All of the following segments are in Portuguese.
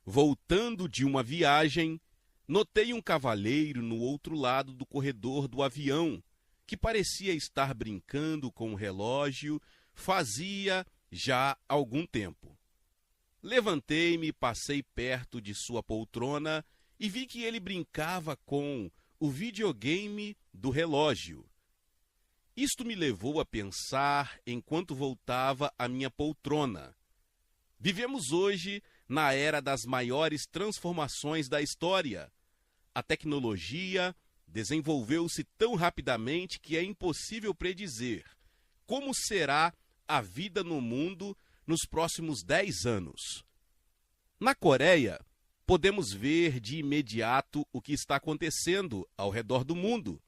Voltando de uma viagem, notei um cavalheiro no outro lado do corredor do avião, que parecia estar brincando com o relógio fazia já algum tempo. Levantei-me, passei perto de sua poltrona e vi que ele brincava com o videogame do relógio. Isto me levou a pensar enquanto voltava à minha poltrona. Vivemos hoje na era das maiores transformações da história. A tecnologia desenvolveu-se tão rapidamente que é impossível predizer como será a vida no mundo nos próximos 10 anos. Na Coreia, podemos ver de imediato o que está acontecendo ao redor do mundo.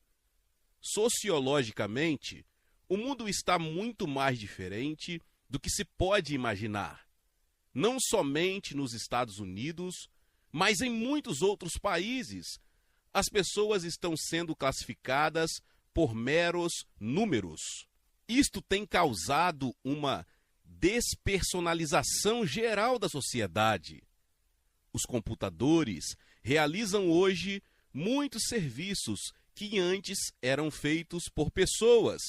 Sociologicamente, o mundo está muito mais diferente do que se pode imaginar. Não somente nos Estados Unidos, mas em muitos outros países, as pessoas estão sendo classificadas por meros números. Isto tem causado uma despersonalização geral da sociedade. Os computadores realizam hoje muitos serviços que antes eram feitos por pessoas.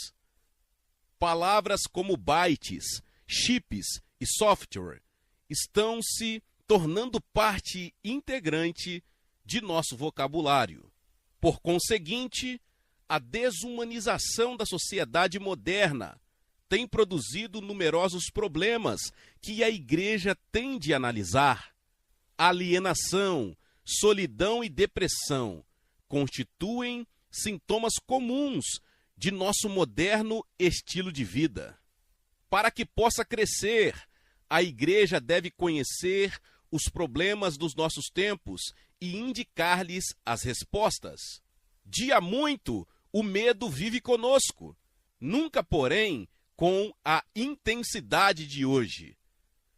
Palavras como bytes, chips e software estão se tornando parte integrante de nosso vocabulário. Por conseguinte, a desumanização da sociedade moderna tem produzido numerosos problemas que a Igreja tem de analisar. Alienação, solidão e depressão constituem sintomas comuns de nosso moderno estilo de vida. Para que possa crescer, a Igreja deve conhecer os problemas dos nossos tempos e indicar-lhes as respostas. De há muito, o medo vive conosco, nunca, porém, com a intensidade de hoje.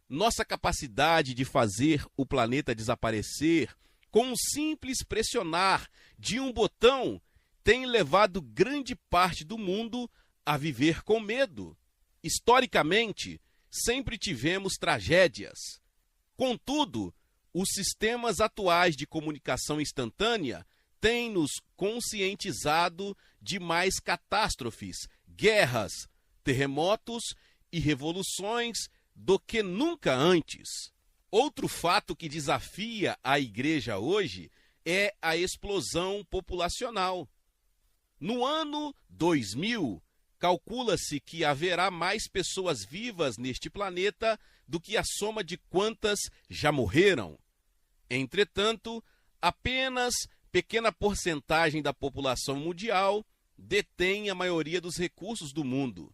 Nossa capacidade de fazer o planeta desaparecer com um simples pressionar de um botão tem levado grande parte do mundo a viver com medo. Historicamente, sempre tivemos tragédias. Contudo, os sistemas atuais de comunicação instantânea têm nos conscientizado de mais catástrofes, guerras, terremotos e revoluções do que nunca antes. Outro fato que desafia a Igreja hoje é a explosão populacional. No ano 2000, calcula-se que haverá mais pessoas vivas neste planeta do que a soma de quantas já morreram. Entretanto, apenas pequena porcentagem da população mundial detém a maioria dos recursos do mundo.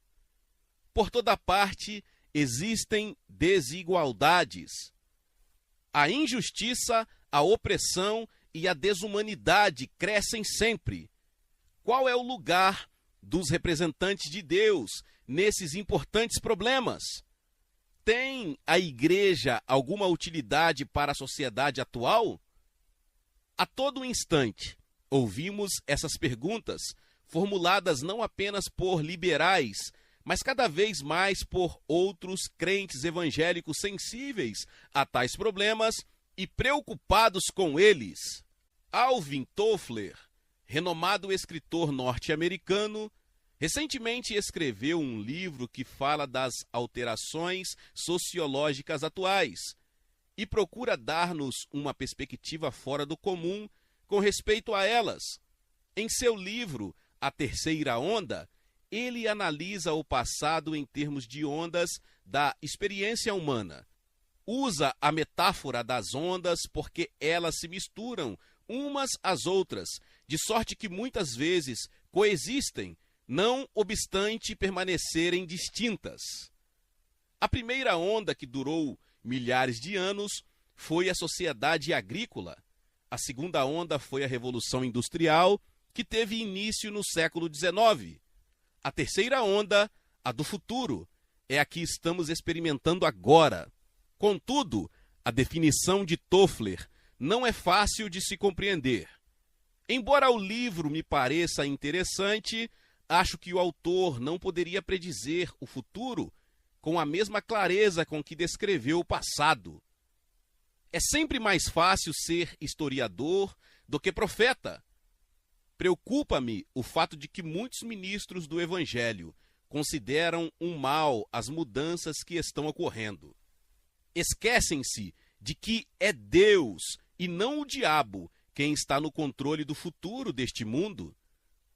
Por toda parte, existem desigualdades. A injustiça, a opressão e a desumanidade crescem sempre. Qual é o lugar dos representantes de Deus nesses importantes problemas? Tem a Igreja alguma utilidade para a sociedade atual? A todo instante, ouvimos essas perguntas, formuladas não apenas por liberais, mas cada vez mais por outros crentes evangélicos sensíveis a tais problemas e preocupados com eles. Alvin Toffler, renomado escritor norte-americano, recentemente escreveu um livro que fala das alterações sociológicas atuais e procura dar-nos uma perspectiva fora do comum com respeito a elas. Em seu livro, A Terceira Onda, ele analisa o passado em termos de ondas da experiência humana. Usa a metáfora das ondas porque elas se misturam umas às outras, de sorte que muitas vezes coexistem, não obstante permanecerem distintas. A primeira onda, que durou milhares de anos, foi a sociedade agrícola. A segunda onda foi a Revolução Industrial, que teve início no século XIX. A terceira onda, a do futuro, é a que estamos experimentando agora. Contudo, a definição de Toffler não é fácil de se compreender. Embora o livro me pareça interessante, acho que o autor não poderia predizer o futuro com a mesma clareza com que descreveu o passado. É sempre mais fácil ser historiador do que profeta. Preocupa-me o fato de que muitos ministros do Evangelho consideram um mal as mudanças que estão ocorrendo. Esquecem-se de que é Deus e não o diabo quem está no controle do futuro deste mundo.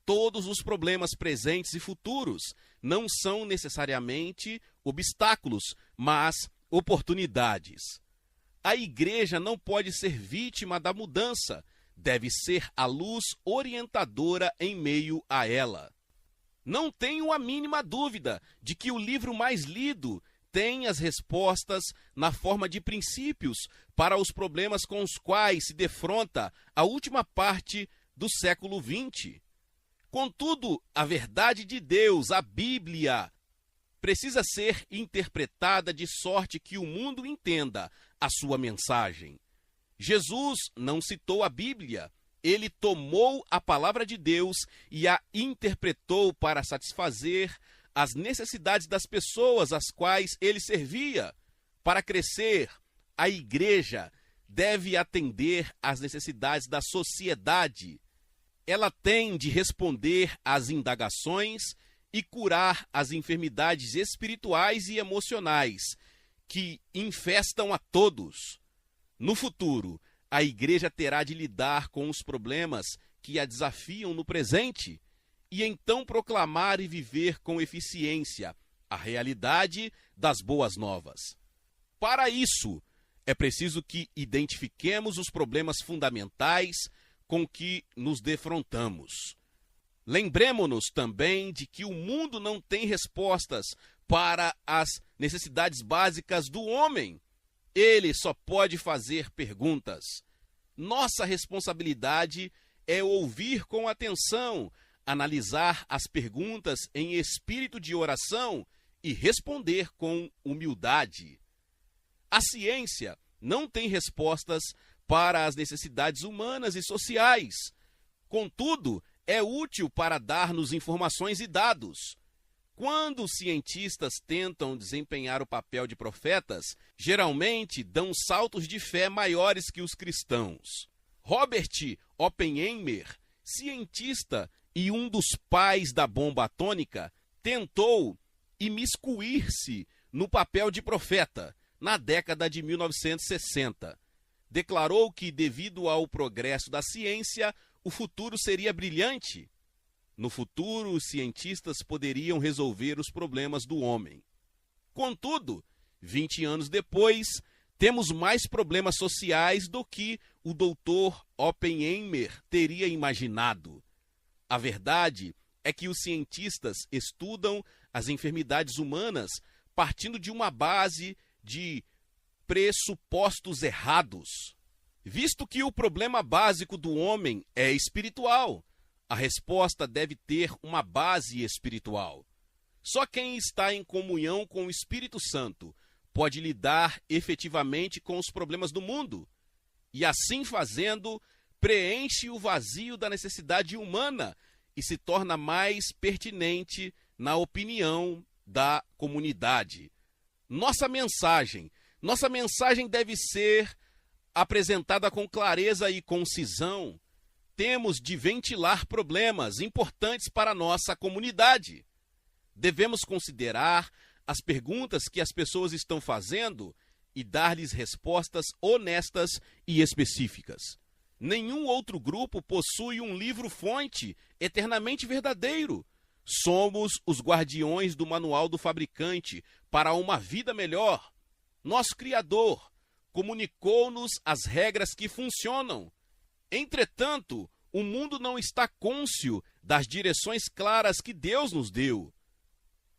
Todos os problemas presentes e futuros não são necessariamente obstáculos, mas oportunidades. A igreja não pode ser vítima da mudança, deve ser a luz orientadora em meio a ela. Não tenho a mínima dúvida de que o livro mais lido tem as respostas na forma de princípios para os problemas com os quais se defronta a última parte do século XX. Contudo, a verdade de Deus, a Bíblia, precisa ser interpretada de sorte que o mundo entenda a sua mensagem. Jesus não citou a Bíblia, ele tomou a palavra de Deus e a interpretou para satisfazer as necessidades das pessoas às quais ele servia. Para crescer, a igreja deve atender às necessidades da sociedade. Ela tem de responder às indagações e curar as enfermidades espirituais e emocionais que infestam a todos. No futuro, a igreja terá de lidar com os problemas que a desafiam no presente e então proclamar e viver com eficiência a realidade das boas novas. Para isso, é preciso que identifiquemos os problemas fundamentais com que nos defrontamos. Lembremo-nos também de que o mundo não tem respostas para as necessidades básicas do homem. Ele só pode fazer perguntas. Nossa responsabilidade é ouvir com atenção, analisar as perguntas em espírito de oração e responder com humildade. A ciência não tem respostas para as necessidades humanas e sociais. Contudo, é útil para dar-nos informações e dados. Quando os cientistas tentam desempenhar o papel de profetas, geralmente dão saltos de fé maiores que os cristãos. Robert Oppenheimer, cientista e um dos pais da bomba atômica, tentou imiscuir-se no papel de profeta na década de 1960. Declarou que, devido ao progresso da ciência, o futuro seria brilhante. No futuro, os cientistas poderiam resolver os problemas do homem. Contudo, 20 anos depois, temos mais problemas sociais do que o doutor Oppenheimer teria imaginado. A verdade é que os cientistas estudam as enfermidades humanas partindo de uma base de pressupostos errados. Visto que o problema básico do homem é espiritual, a resposta deve ter uma base espiritual. Só quem está em comunhão com o Espírito Santo pode lidar efetivamente com os problemas do mundo, e assim fazendo, preenche o vazio da necessidade humana e se torna mais pertinente na opinião da comunidade. Nossa mensagem deve ser apresentada com clareza e concisão. Temos de ventilar problemas importantes para a nossa comunidade. Devemos considerar as perguntas que as pessoas estão fazendo e dar-lhes respostas honestas e específicas. Nenhum outro grupo possui um livro-fonte eternamente verdadeiro. Somos os guardiões do manual do fabricante para uma vida melhor. Nosso Criador comunicou-nos as regras que funcionam. Entretanto, o mundo não está cônscio das direções claras que Deus nos deu.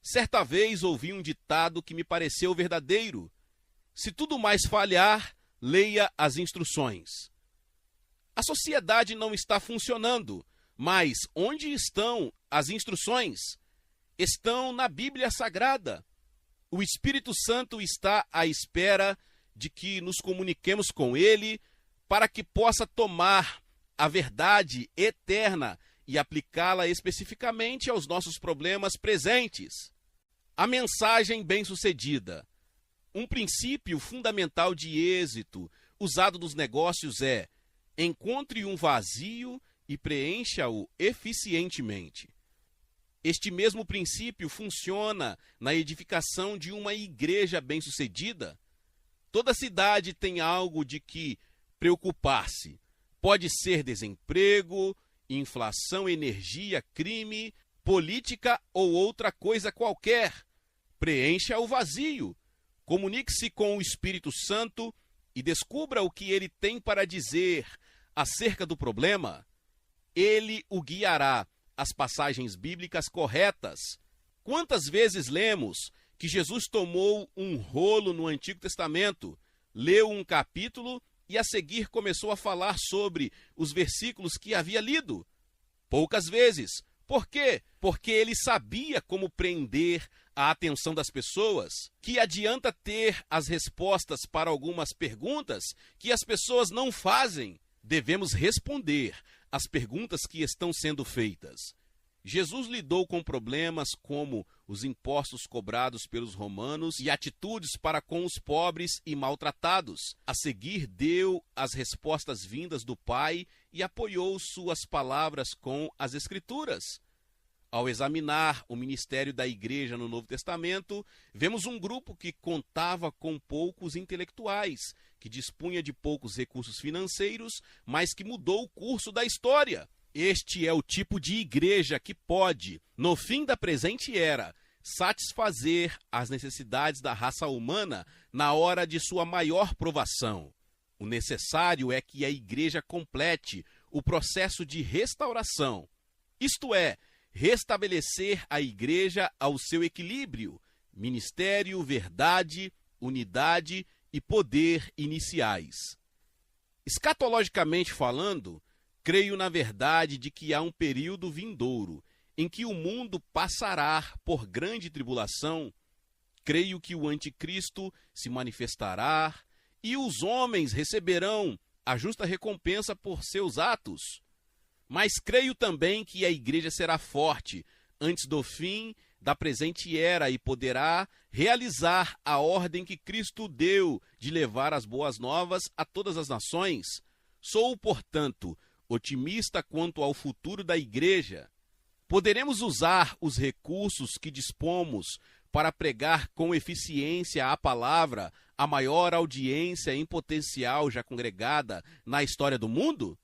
Certa vez ouvi um ditado que me pareceu verdadeiro: se tudo mais falhar, leia as instruções. A sociedade não está funcionando, mas onde estão as instruções? Estão na Bíblia Sagrada. O Espírito Santo está à espera de que nos comuniquemos com ele para que possa tomar a verdade eterna e aplicá-la especificamente aos nossos problemas presentes. A mensagem bem-sucedida. Um princípio fundamental de êxito. usado nos negócios é: encontre um vazio e preencha-o eficientemente. Este mesmo princípio funciona na edificação de uma igreja bem-sucedida. Toda cidade tem algo de que preocupar-se. Pode ser desemprego, inflação, energia, crime, política ou outra coisa qualquer. Preencha o vazio. Comunique-se com o Espírito Santo e descubra o que ele tem para dizer acerca do problema. Ele o guiará às passagens bíblicas corretas. Quantas vezes lemos que Jesus tomou um rolo no Antigo Testamento, leu um capítulo e a seguir começou a falar sobre os versículos que havia lido? Poucas vezes. Por quê? Porque ele sabia como prender a atenção das pessoas. Que adianta ter as respostas para algumas perguntas que as pessoas não fazem? Devemos responder às perguntas que estão sendo feitas. Jesus lidou com problemas como os impostos cobrados pelos romanos e atitudes para com os pobres e maltratados. A seguir, deu as respostas vindas do Pai e apoiou suas palavras com as Escrituras. Ao examinar o ministério da igreja no Novo Testamento, vemos um grupo que contava com poucos intelectuais, que dispunha de poucos recursos financeiros, mas que mudou o curso da história. Este é o tipo de igreja que pode, no fim da presente era, satisfazer as necessidades da raça humana na hora de sua maior provação. O necessário é que a igreja complete o processo de restauração, isto é, restabelecer a igreja ao seu equilíbrio, ministério, verdade, unidade e poder iniciais. Escatologicamente falando, creio na verdade de que há um período vindouro em que o mundo passará por grande tribulação. Creio que o anticristo se manifestará e os homens receberão a justa recompensa por seus atos. Mas creio também que a igreja será forte antes do fim da presente era e poderá realizar a ordem que Cristo deu de levar as boas novas a todas as nações. Sou, portanto, otimista quanto ao futuro da igreja. Poderemos usar os recursos que dispomos para pregar com eficiência a palavra à maior audiência em potencial já congregada na história do mundo?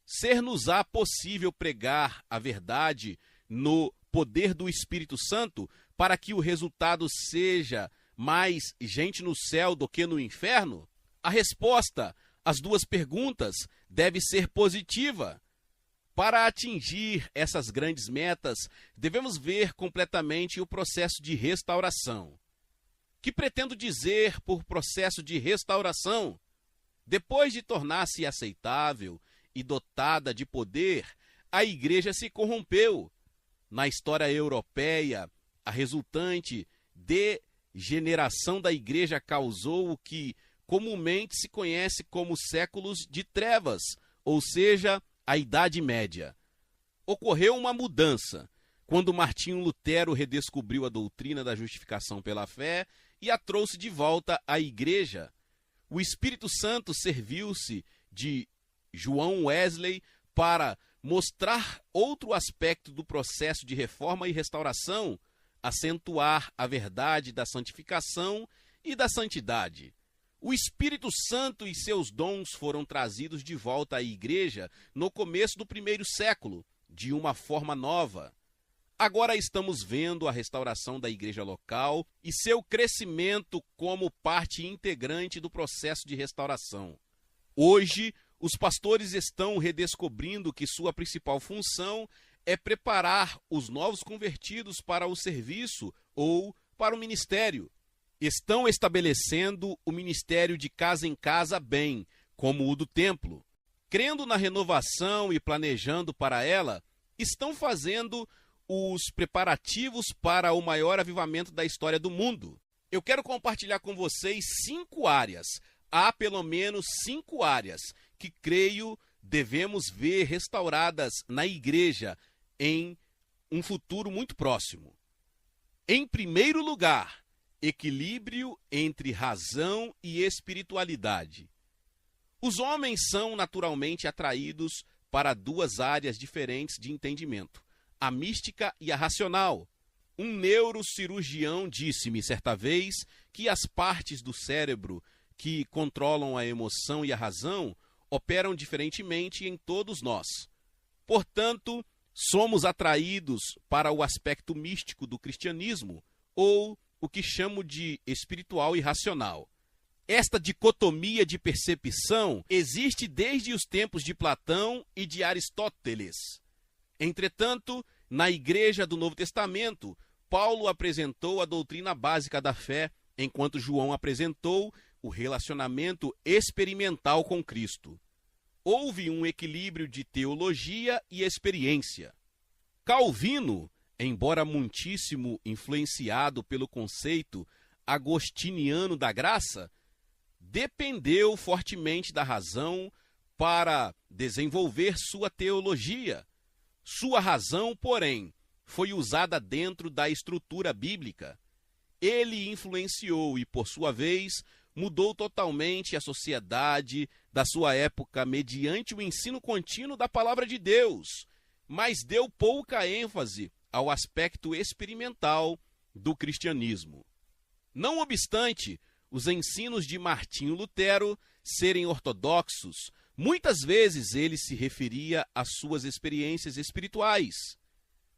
Ser-nos-á possível pregar a verdade no poder do Espírito Santo para que o resultado seja mais gente no céu do que no inferno? A resposta às duas perguntas deve ser positiva. Para atingir essas grandes metas, devemos ver completamente o processo de restauração. Que pretendo dizer por processo de restauração? Depois de tornar-se aceitável e dotada de poder, a igreja se corrompeu. Na história europeia, a resultante degeneração da igreja causou o que comumente se conhece como séculos de trevas, ou seja, a Idade Média. Ocorreu uma mudança quando Martinho Lutero redescobriu a doutrina da justificação pela fé e a trouxe de volta à igreja. O Espírito Santo serviu-se de João Wesley para mostrar outro aspecto do processo de reforma e restauração, acentuar a verdade da santificação e da santidade. O Espírito Santo e seus dons foram trazidos de volta à igreja no começo do primeiro século, de uma forma nova. Agora estamos vendo a restauração da igreja local e seu crescimento como parte integrante do processo de restauração. Hoje, os pastores estão redescobrindo que sua principal função é preparar os novos convertidos para o serviço ou para o ministério. Estão estabelecendo o ministério de casa em casa bem, como o do templo. Crendo na renovação e planejando para ela, estão fazendo os preparativos para o maior avivamento da história do mundo. Eu quero compartilhar com vocês 5 áreas. Há pelo menos 5 áreas que creio devemos ver restauradas na igreja em um futuro muito próximo. Em primeiro lugar, equilíbrio entre razão e espiritualidade. Os homens são naturalmente atraídos para duas áreas diferentes de entendimento, a mística e a racional. Um neurocirurgião disse-me certa vez que as partes do cérebro que controlam a emoção e a razão operam diferentemente em todos nós. Portanto, somos atraídos para o aspecto místico do cristianismo, ou o que chamo de espiritual e racional. Esta dicotomia de percepção existe desde os tempos de Platão e de Aristóteles. Entretanto, na Igreja do Novo Testamento, Paulo apresentou a doutrina básica da fé, enquanto João apresentou o relacionamento experimental com Cristo. Houve um equilíbrio de teologia e experiência. Calvino, embora muitíssimo influenciado pelo conceito agostiniano da graça, dependeu fortemente da razão para desenvolver sua teologia. Sua razão, porém, foi usada dentro da estrutura bíblica. Ele influenciou e, por sua vez, mudou totalmente a sociedade da sua época mediante o ensino contínuo da palavra de Deus, mas deu pouca ênfase ao aspecto experimental do cristianismo. Não obstante os ensinos de Martinho Lutero serem ortodoxos, muitas vezes ele se referia às suas experiências espirituais.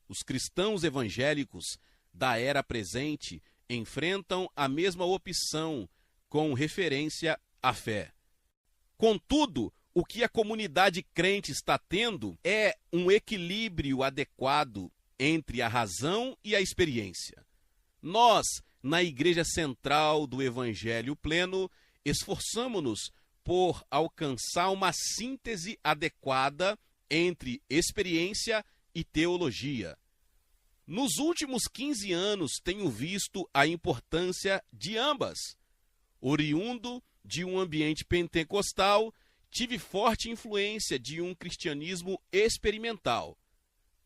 Os cristãos evangélicos da era presente enfrentam a mesma opção com referência à fé. Contudo, o que a comunidade crente está tendo é um equilíbrio adequado entre a razão e a experiência. Nós, na Igreja Central do Evangelho Pleno, esforçamo-nos por alcançar uma síntese adequada entre experiência e teologia. Nos últimos 15 anos, tenho visto a importância de ambas. Oriundo de um ambiente pentecostal, tive forte influência de um cristianismo experimental,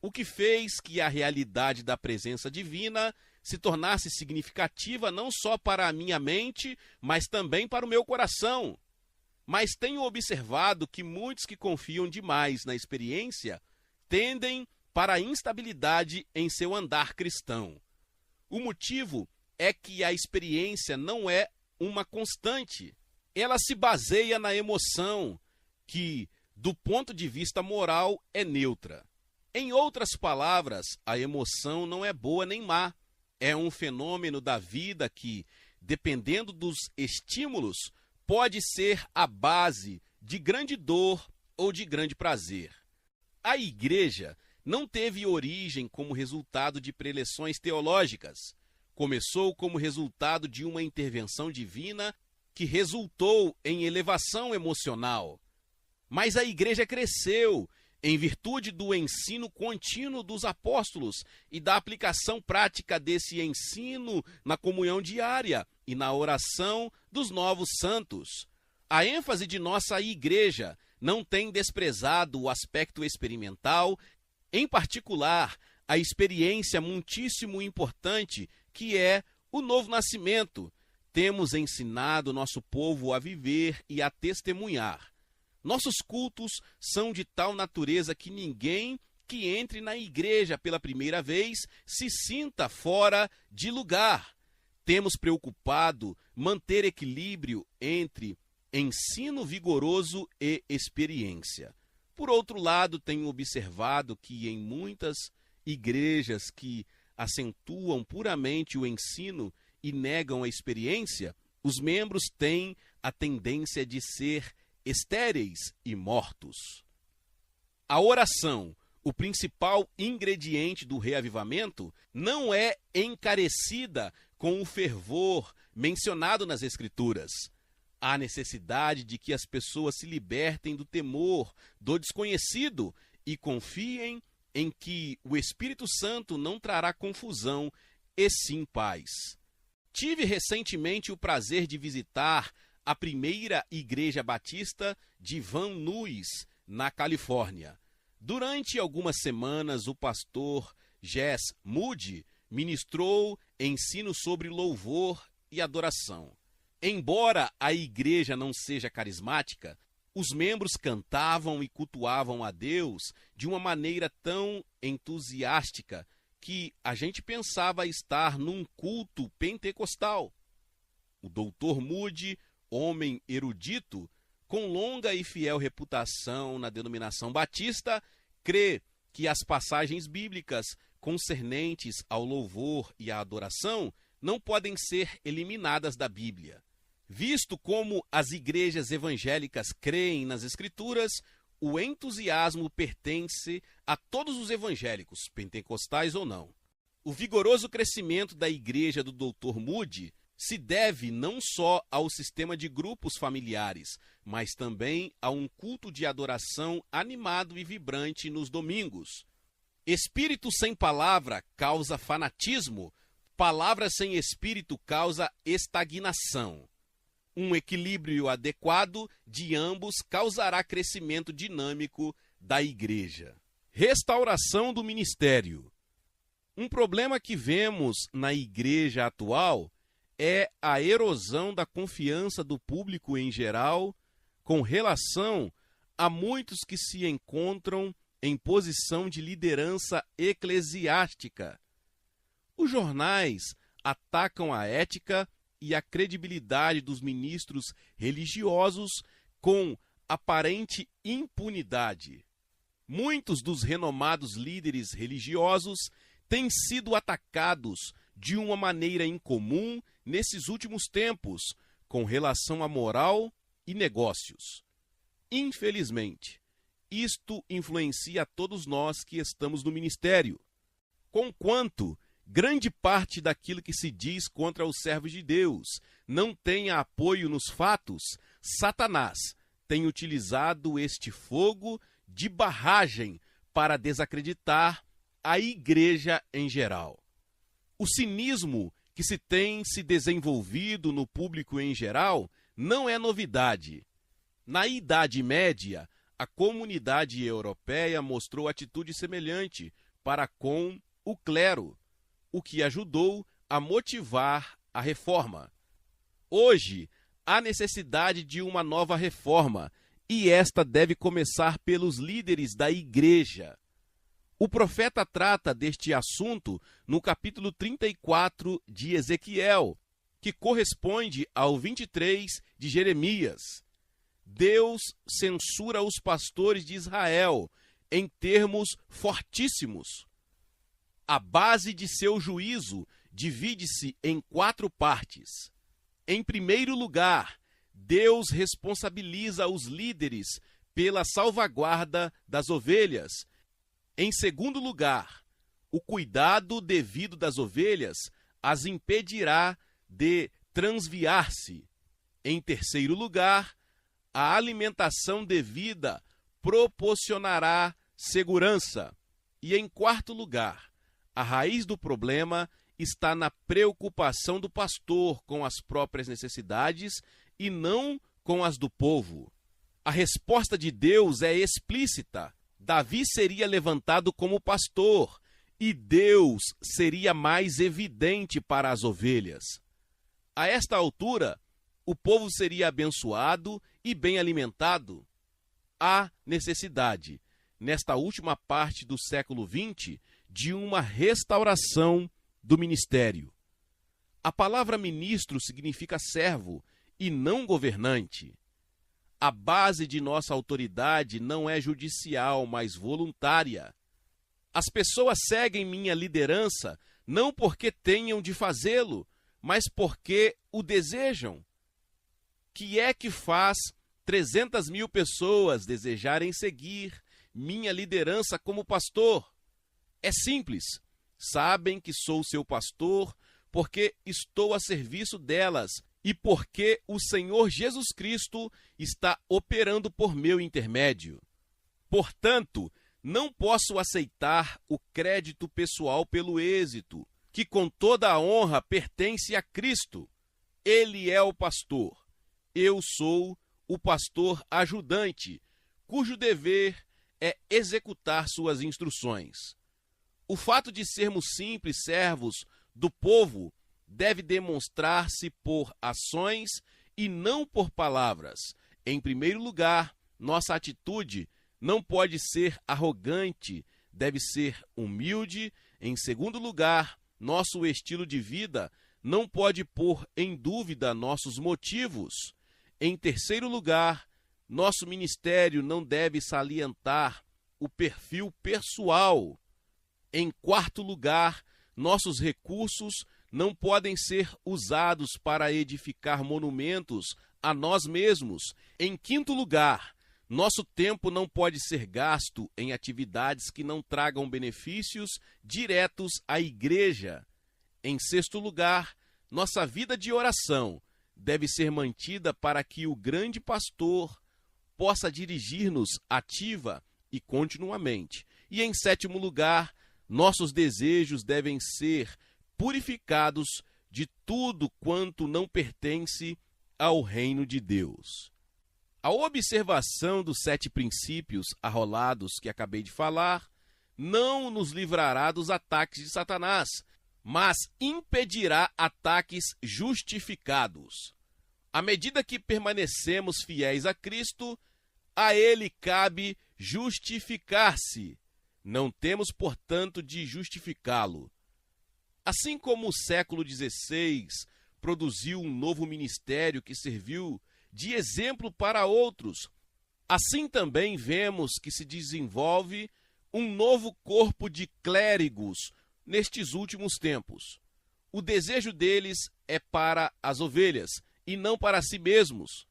o que fez que a realidade da presença divina se tornasse significativa não só para a minha mente, mas também para o meu coração. Mas tenho observado que muitos que confiam demais na experiência tendem para a instabilidade em seu andar cristão. O motivo é que a experiência não é uma constante. Ela se baseia na emoção, que, do ponto de vista moral, é neutra. Em outras palavras, a emoção não é boa nem má. É um fenômeno da vida que, dependendo dos estímulos, pode ser a base de grande dor ou de grande prazer. A Igreja não teve origem como resultado de preleções teológicas. Começou como resultado de uma intervenção divina que resultou em elevação emocional. Mas a Igreja cresceu em virtude do ensino contínuo dos apóstolos e da aplicação prática desse ensino na comunhão diária e na oração dos novos santos. A ênfase de nossa Igreja não tem desprezado o aspecto experimental, em particular, a experiência muitíssimo importante que é o novo nascimento. Temos ensinado nosso povo a viver e a testemunhar. Nossos cultos são de tal natureza que ninguém que entre na igreja pela primeira vez se sinta fora de lugar. Temos preocupado manter equilíbrio entre ensino vigoroso e experiência. Por outro lado, tenho observado que em muitas igrejas que acentuam puramente o ensino e negam a experiência, os membros têm a tendência de ser estéreis e mortos. A oração, o principal ingrediente do reavivamento, não é encarecida com o fervor mencionado nas Escrituras. Há necessidade de que as pessoas se libertem do temor, do desconhecido e confiem em que o Espírito Santo não trará confusão e sim paz. Tive recentemente o prazer de visitar a primeira Igreja Batista de Van Nuys, na Califórnia. Durante algumas semanas, o pastor Jess Moody ministrou ensino sobre louvor e adoração. Embora a igreja não seja carismática, Os membros cantavam e cultuavam a Deus de uma maneira tão entusiástica que a gente pensava estar num culto pentecostal. O Dr. Moody, homem erudito, com longa e fiel reputação na denominação batista, crê que as passagens bíblicas concernentes ao louvor e à adoração não podem ser eliminadas da Bíblia. Visto como as igrejas evangélicas creem nas Escrituras, o entusiasmo pertence a todos os evangélicos, pentecostais ou não. O vigoroso crescimento da igreja do Dr. Moody se deve não só ao sistema de grupos familiares, mas também a um culto de adoração animado e vibrante nos domingos. Espírito sem palavra causa fanatismo, palavra sem espírito causa estagnação. Um equilíbrio adequado de ambos causará crescimento dinâmico da igreja. Restauração do ministério. Um problema que vemos na igreja atual é a erosão da confiança do público em geral com relação a muitos que se encontram em posição de liderança eclesiástica. Os jornais atacam a ética e a credibilidade dos ministros religiosos com aparente impunidade. Muitos dos renomados líderes religiosos têm sido atacados de uma maneira incomum nesses últimos tempos, com relação à moral e negócios. Infelizmente, isto influencia a todos nós que estamos no ministério, conquanto grande parte daquilo que se diz contra os servos de Deus não tenha apoio nos fatos, Satanás tem utilizado este fogo de barragem para desacreditar a igreja em geral. O cinismo que se desenvolvido no público em geral não é novidade. Na Idade Média, a comunidade europeia mostrou atitude semelhante para com o clero, o que ajudou a motivar a reforma. Hoje, há necessidade de uma nova reforma, e esta deve começar pelos líderes da igreja. O profeta trata deste assunto no capítulo 34 de Ezequiel, que corresponde ao 23 de Jeremias. Deus censura os pastores de Israel em termos fortíssimos. A base de seu juízo divide-se em 4 partes. Em primeiro lugar, Deus responsabiliza os líderes pela salvaguarda das ovelhas. Em segundo lugar, o cuidado devido das ovelhas as impedirá de transviar-se. Em terceiro lugar, a alimentação devida proporcionará segurança. E em quarto lugar, a raiz do problema está na preocupação do pastor com as próprias necessidades e não com as do povo. A resposta de Deus é explícita. Davi seria levantado como pastor e Deus seria mais evidente para as ovelhas. A esta altura, o povo seria abençoado e bem alimentado. Há necessidade, nesta última parte do século XX, de uma restauração do ministério. A palavra ministro significa servo e não governante. A base de nossa autoridade não é judicial, mas voluntária. As pessoas seguem minha liderança não porque tenham de fazê-lo, mas porque o desejam. Que é que faz 300.000 pessoas desejarem seguir minha liderança como pastor? É simples. Sabem que sou seu pastor porque estou a serviço delas e porque o Senhor Jesus Cristo está operando por meu intermédio. Portanto, não posso aceitar o crédito pessoal pelo êxito, que com toda a honra pertence a Cristo. Ele é o pastor. Eu sou o pastor ajudante, cujo dever é executar suas instruções. O fato de sermos simples servos do povo deve demonstrar-se por ações e não por palavras. Em primeiro lugar, Nossa atitude não pode ser arrogante, deve ser humilde. Em segundo lugar, nosso estilo de vida não pode pôr em dúvida nossos motivos. Em terceiro lugar, nosso ministério não deve salientar o perfil pessoal. Em quarto lugar, nossos recursos não podem ser usados para edificar monumentos a nós mesmos. Em quinto lugar, nosso tempo não pode ser gasto em atividades que não tragam benefícios diretos à igreja. Em sexto lugar, nossa vida de oração deve ser mantida para que o grande pastor possa dirigir-nos ativa e continuamente. E em sétimo lugar, nossos desejos devem ser purificados de tudo quanto não pertence ao reino de Deus. A observação dos 7 princípios arrolados que acabei de falar não nos livrará dos ataques de Satanás, mas impedirá ataques justificados. À medida que permanecemos fiéis a Cristo, a Ele cabe justificar-se. Não temos, portanto, de justificá-lo. Assim como o século XVI produziu um novo ministério que serviu de exemplo para outros, assim também vemos que se desenvolve um novo corpo de clérigos nestes últimos tempos. O desejo deles é para as ovelhas e não para si mesmos.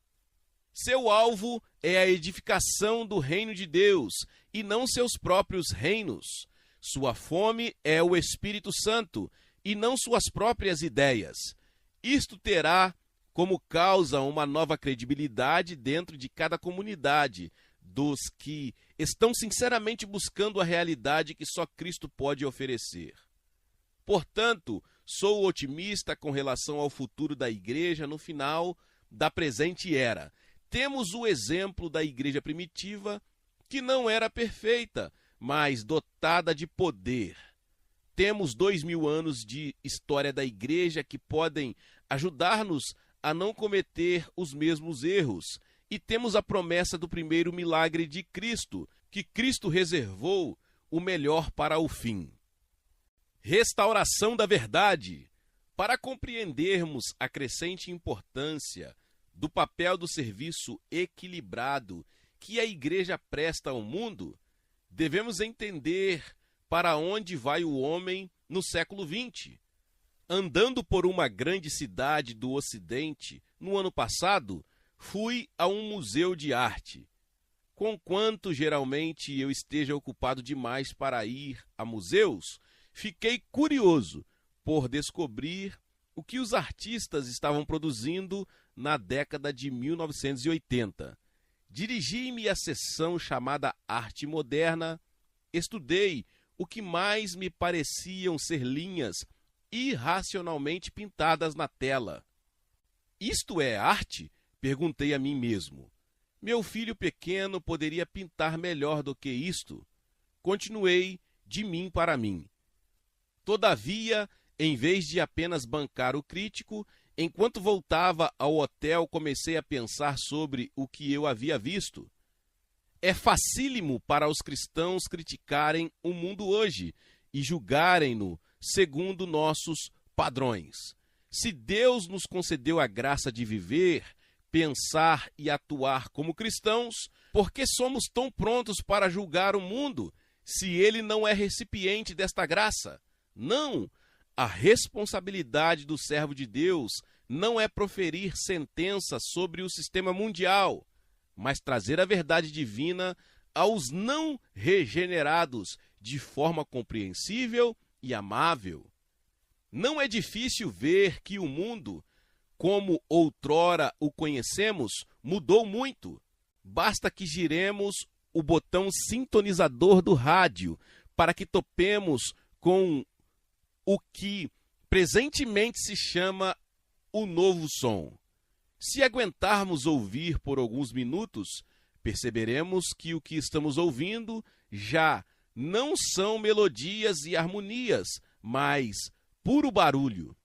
Seu alvo é a edificação do reino de Deus e não seus próprios reinos. Sua fome é o Espírito Santo e não suas próprias ideias. Isto terá como causa uma nova credibilidade dentro de cada comunidade dos que estão sinceramente buscando a realidade que só Cristo pode oferecer. Portanto, sou otimista com relação ao futuro da igreja no final da presente era. Temos o exemplo da igreja primitiva, que não era perfeita, mas dotada de poder. Temos 2000 anos de história da igreja que podem ajudar-nos a não cometer os mesmos erros. E temos a promessa do primeiro milagre de Cristo, que Cristo reservou o melhor para o fim. Restauração da verdade. Para compreendermos a crescente importância do papel do serviço equilibrado que a igreja presta ao mundo, devemos entender para onde vai o homem no século XX. Andando por uma grande cidade do Ocidente, no ano passado, fui a um museu de arte. Conquanto geralmente eu esteja ocupado demais para ir a museus, fiquei curioso por descobrir o que os artistas estavam produzindo na década de 1980. Dirigi-me à seção chamada Arte Moderna, estudei o que mais me pareciam ser linhas irracionalmente pintadas na tela. Isto é arte? Perguntei a mim mesmo. Meu filho pequeno poderia pintar melhor do que isto? Continuei de mim para mim. Todavia, em vez de apenas bancar o crítico, enquanto voltava ao hotel, comecei a pensar sobre o que eu havia visto. É facílimo para os cristãos criticarem o mundo hoje e julgarem-no segundo nossos padrões. Se Deus nos concedeu a graça de viver, pensar e atuar como cristãos, por que somos tão prontos para julgar o mundo, se ele não é recipiente desta graça? Não! A responsabilidade do servo de Deus não é proferir sentença sobre o sistema mundial, mas trazer a verdade divina aos não regenerados de forma compreensível e amável. Não é difícil ver que o mundo, como outrora o conhecemos, mudou muito. Basta que giremos o botão sintonizador do rádio para que topemos com o que presentemente se chama o novo som. Se aguentarmos ouvir por alguns minutos, perceberemos que o que estamos ouvindo já não são melodias e harmonias, mas puro barulho.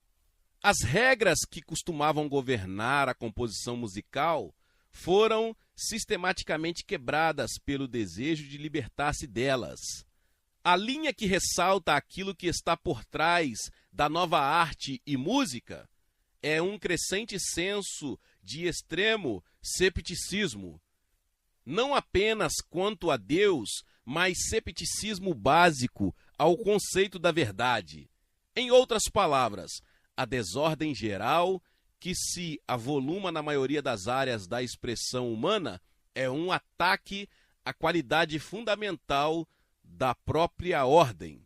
As regras que costumavam governar a composição musical foram sistematicamente quebradas pelo desejo de libertar-se delas. A linha que ressalta aquilo que está por trás da nova arte e música é um crescente senso de extremo cepticismo, não apenas quanto a Deus, mas cepticismo básico ao conceito da verdade. Em outras palavras, a desordem geral que se avoluma na maioria das áreas da expressão humana é um ataque à qualidade fundamental da própria ordem.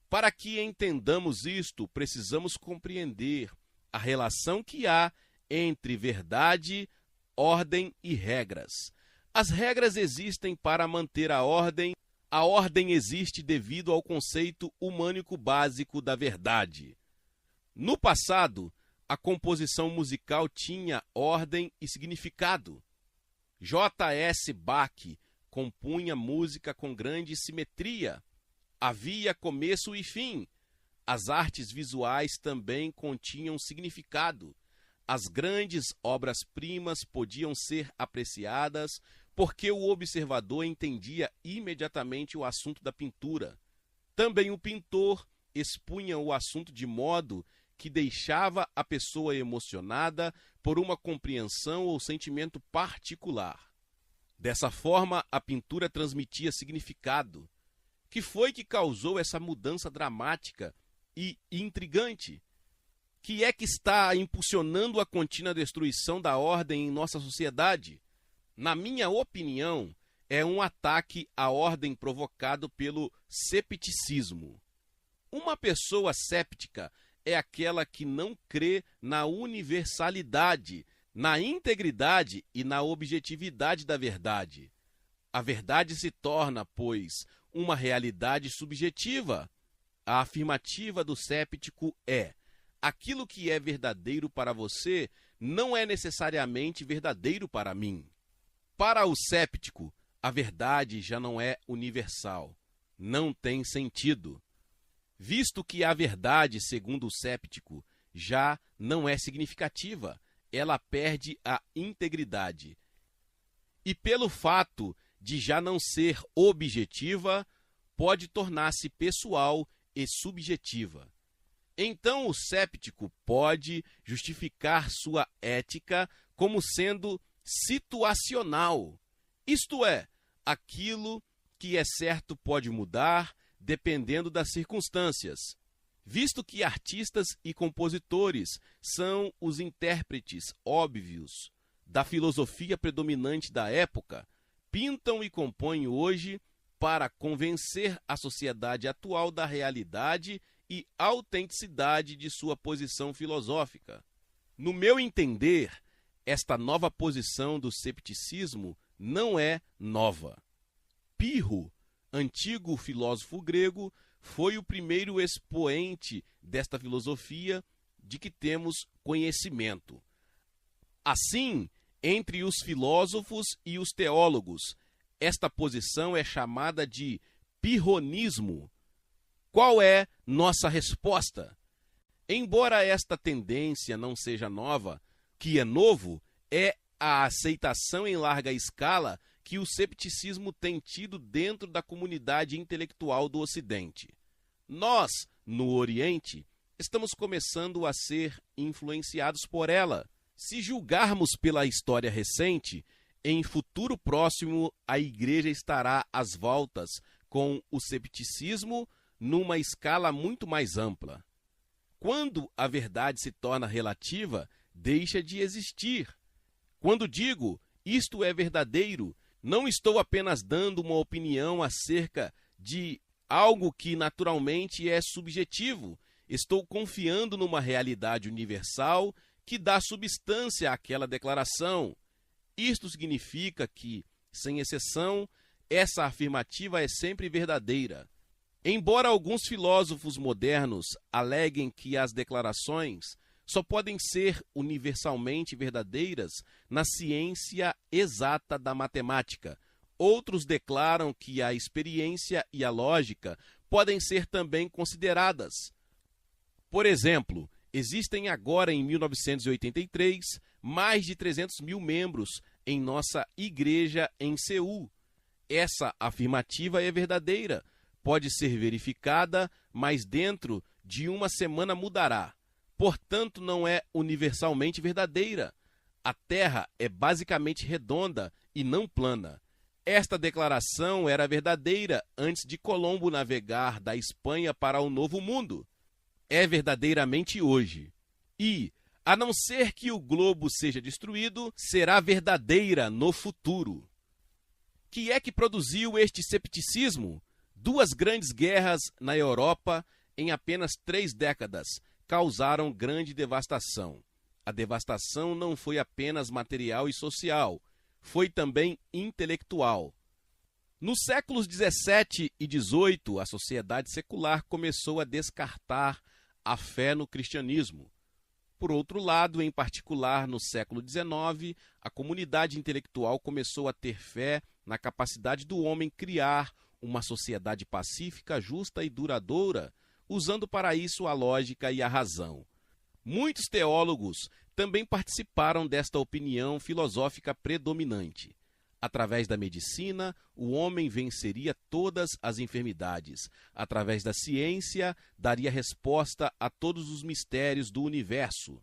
Para que entendamos isto, precisamos compreender a relação que há entre verdade, ordem e regras. As regras existem para manter a ordem existe devido ao conceito humânico básico da verdade. No passado, a composição musical tinha ordem e significado. J.S. Bach compunha música com grande simetria. Havia começo e fim. As artes visuais também continham significado. As grandes obras-primas podiam ser apreciadas porque o observador entendia imediatamente o assunto da pintura. Também o pintor expunha o assunto de modo que deixava a pessoa emocionada por uma compreensão ou sentimento particular. Dessa forma, a pintura transmitia significado. Que foi que causou essa mudança dramática e intrigante? Que é que está impulsionando a contínua destruição da ordem em nossa sociedade? Na minha opinião, é um ataque à ordem provocado pelo cepticismo. Uma pessoa céptica é aquela que não crê na universalidade, na integridade e na objetividade da verdade. A verdade se torna, pois, uma realidade subjetiva. A afirmativa do céptico é: aquilo que é verdadeiro para você não é necessariamente verdadeiro para mim. Para o céptico, a verdade já não é universal, não tem sentido. Visto que a verdade, segundo o céptico, já não é significativa, ela perde a integridade. E pelo fato de já não ser objetiva, pode tornar-se pessoal e subjetiva. Então o céptico pode justificar sua ética como sendo situacional, isto é, aquilo que é certo pode mudar dependendo das circunstâncias. Visto que artistas e compositores são os intérpretes óbvios da filosofia predominante da época, pintam e compõem hoje para convencer a sociedade atual da realidade e autenticidade de sua posição filosófica. No meu entender, esta nova posição do cepticismo não é nova. Pirro, antigo filósofo grego, foi o primeiro expoente desta filosofia de que temos conhecimento. Assim, entre os filósofos e os teólogos, esta posição é chamada de pirronismo. Qual é nossa resposta? Embora esta tendência não seja nova, o que é novo é a aceitação em larga escala que o cepticismo tem tido dentro da comunidade intelectual do Ocidente. Nós, no Oriente, estamos começando a ser influenciados por ela. Se julgarmos pela história recente, em futuro próximo a Igreja estará às voltas com o cepticismo numa escala muito mais ampla. Quando a verdade se torna relativa, deixa de existir. Quando digo isto é verdadeiro, não estou apenas dando uma opinião acerca de algo que naturalmente é subjetivo. Estou confiando numa realidade universal que dá substância àquela declaração. Isto significa que, sem exceção, essa afirmativa é sempre verdadeira. Embora alguns filósofos modernos aleguem que as declarações só podem ser universalmente verdadeiras na ciência exata da matemática, outros declaram que a experiência e a lógica podem ser também consideradas. Por exemplo, existem agora em 1983 mais de 300 mil membros em nossa igreja em Seul. Essa afirmativa é verdadeira, pode ser verificada, mas dentro de uma semana mudará. Portanto, não é universalmente verdadeira. A Terra é basicamente redonda e não plana. Esta declaração era verdadeira antes de Colombo navegar da Espanha para o Novo Mundo. É verdadeiramente hoje. E, a não ser que o globo seja destruído, será verdadeira no futuro. Que é que produziu este cepticismo? 2 grandes guerras na Europa em apenas 3 décadas causaram grande devastação. A devastação não foi apenas material e social, foi também intelectual. Nos séculos 17 e 18, a sociedade secular começou a descartar a fé no cristianismo. Por outro lado, em particular no século XIX, a comunidade intelectual começou a ter fé na capacidade do homem criar uma sociedade pacífica, justa e duradoura, usando para isso a lógica e a razão. Muitos teólogos também participaram desta opinião filosófica predominante. Através da medicina, o homem venceria todas as enfermidades. Através da ciência, daria resposta a todos os mistérios do universo.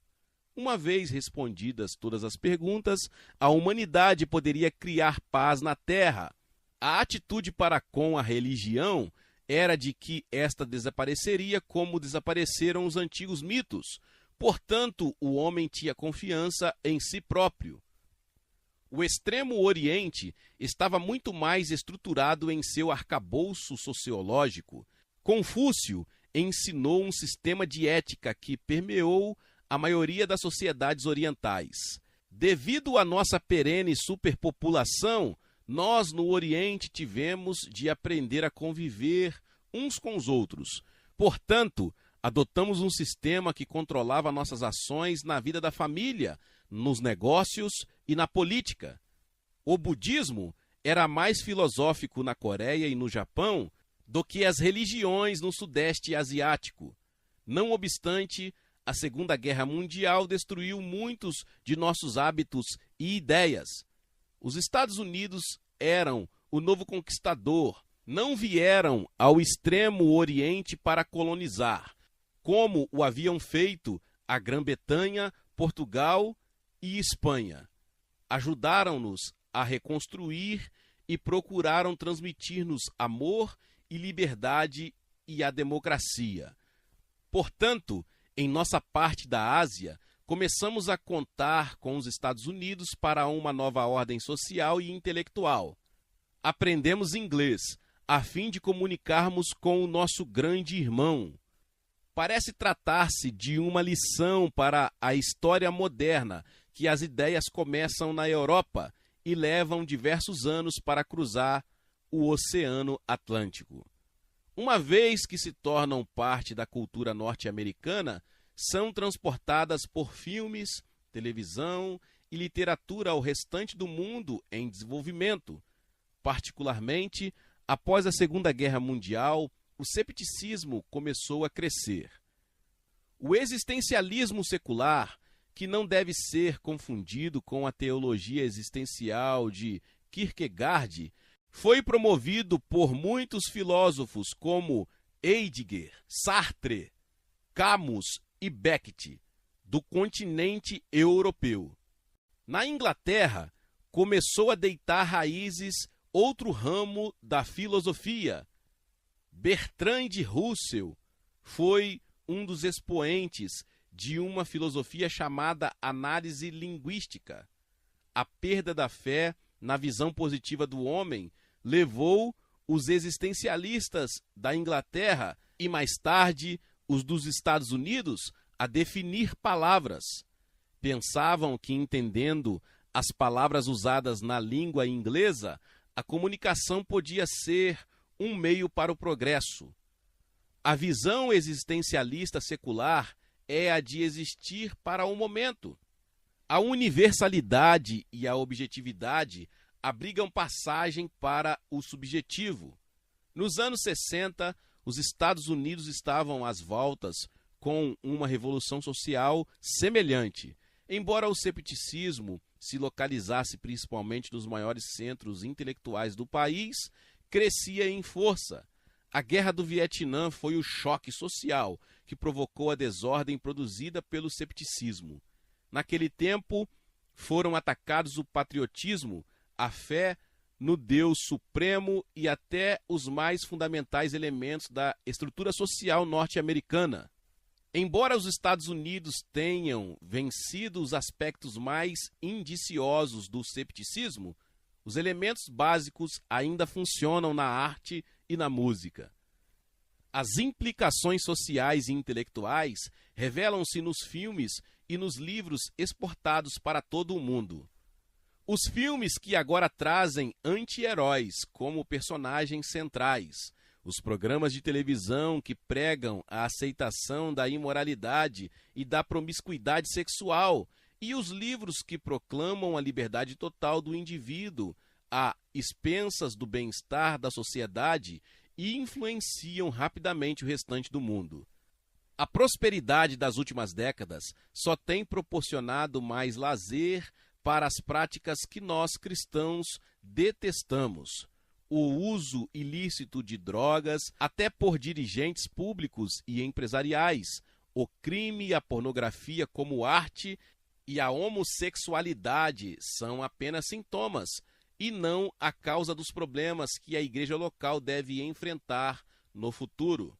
Uma vez respondidas todas as perguntas, a humanidade poderia criar paz na Terra. A atitude para com a religião era de que esta desapareceria como desapareceram os antigos mitos. Portanto, o homem tinha confiança em si próprio. O Extremo Oriente estava muito mais estruturado em seu arcabouço sociológico. Confúcio ensinou um sistema de ética que permeou a maioria das sociedades orientais. Devido à nossa perene superpopulação, nós no Oriente tivemos de aprender a conviver uns com os outros. Portanto, adotamos um sistema que controlava nossas ações na vida da família, nos negócios e na política. O budismo era mais filosófico na Coreia e no Japão do que as religiões no Sudeste Asiático. Não obstante, a Segunda Guerra Mundial destruiu muitos de nossos hábitos e ideias. Os Estados Unidos eram o novo conquistador, não vieram ao Extremo Oriente para colonizar, como o haviam feito a Grã-Bretanha, Portugal e Espanha. Ajudaram-nos a reconstruir e procuraram transmitir-nos amor e liberdade e a democracia. Portanto, em nossa parte da Ásia, começamos a contar com os Estados Unidos para uma nova ordem social e intelectual. Aprendemos inglês, a fim de comunicarmos com o nosso grande irmão. Parece tratar-se de uma lição para a história moderna, que as ideias começam na Europa e levam diversos anos para cruzar o Oceano Atlântico. Uma vez que se tornam parte da cultura norte-americana, são transportadas por filmes, televisão e literatura ao restante do mundo em desenvolvimento. Particularmente, após a Segunda Guerra Mundial, o cepticismo começou a crescer. O existencialismo secular, que não deve ser confundido com a teologia existencial de Kierkegaard, foi promovido por muitos filósofos como Heidegger, Sartre, Camus e Beckett, do continente europeu. Na Inglaterra, começou a deitar raízes outro ramo da filosofia. Bertrand Russell foi um dos expoentes de uma filosofia chamada análise linguística. A perda da fé na visão positiva do homem levou os existencialistas da Inglaterra e, mais tarde, os dos Estados Unidos a definir palavras. Pensavam que, entendendo as palavras usadas na língua inglesa, a comunicação podia ser um meio para o progresso. A visão existencialista secular é a de existir para o momento. A universalidade e a objetividade abrigam passagem para o subjetivo. Nos anos 60, os Estados Unidos estavam às voltas com uma revolução social semelhante. Embora o cepticismo se localizasse principalmente nos maiores centros intelectuais do país, crescia em força. A Guerra do Vietnã foi o choque social que provocou a desordem produzida pelo cepticismo. Naquele tempo, foram atacados o patriotismo, a fé no Deus Supremo e até os mais fundamentais elementos da estrutura social norte-americana. Embora os Estados Unidos tenham vencido os aspectos mais indiciosos do cepticismo, os elementos básicos ainda funcionam na arte e na música. As implicações sociais e intelectuais revelam-se nos filmes e nos livros exportados para todo o mundo. Os filmes que agora trazem anti-heróis como personagens centrais, os programas de televisão que pregam a aceitação da imoralidade e da promiscuidade sexual, e os livros que proclamam a liberdade total do indivíduo, a expensas do bem-estar da sociedade, e influenciam rapidamente o restante do mundo. A prosperidade das últimas décadas só tem proporcionado mais lazer para as práticas que nós cristãos detestamos. O uso ilícito de drogas, até por dirigentes públicos e empresariais, o crime e a pornografia como arte e a homossexualidade são apenas sintomas e não a causa dos problemas que a igreja local deve enfrentar no futuro.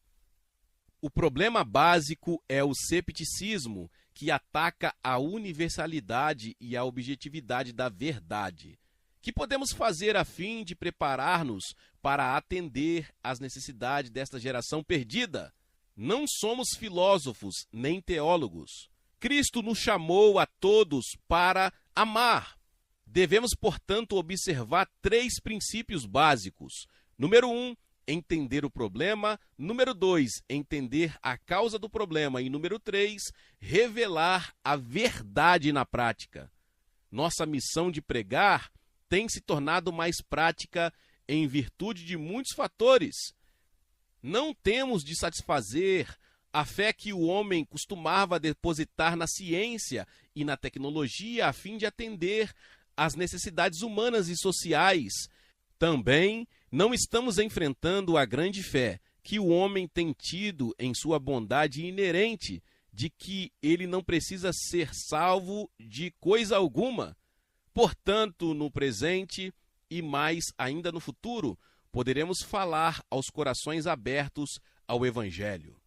O problema básico é o cepticismo, que ataca a universalidade e a objetividade da verdade. Que podemos fazer a fim de preparar-nos para atender às necessidades desta geração perdida? Não somos filósofos nem teólogos. Cristo nos chamou a todos para amar. Devemos, portanto, observar 3 princípios básicos. Número 1, entender o problema. Número 2, entender a causa do problema. E número 3, revelar a verdade na prática. Nossa missão de pregar tem se tornado mais prática em virtude de muitos fatores. Não temos de satisfazer a fé que o homem costumava depositar na ciência e na tecnologia a fim de atender às necessidades humanas e sociais. Também não estamos enfrentando a grande fé que o homem tem tido em sua bondade inerente de que ele não precisa ser salvo de coisa alguma. Portanto, no presente e mais ainda no futuro, poderemos falar aos corações abertos ao Evangelho.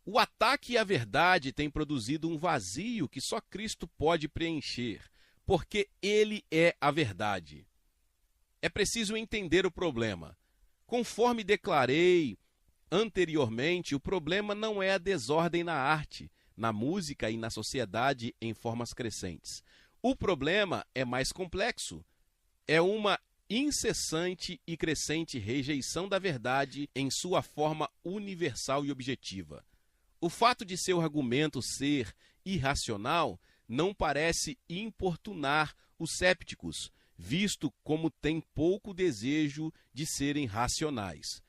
O ataque à verdade tem produzido um vazio que só Cristo pode preencher, porque Ele é a verdade. É preciso entender o problema. Conforme declarei anteriormente, o problema não é a desordem na arte, na música e na sociedade em formas crescentes. O problema é mais complexo. É uma incessante e crescente rejeição da verdade em sua forma universal e objetiva. O fato de seu argumento ser irracional não parece importunar os cépticos, visto como tem pouco desejo de serem racionais.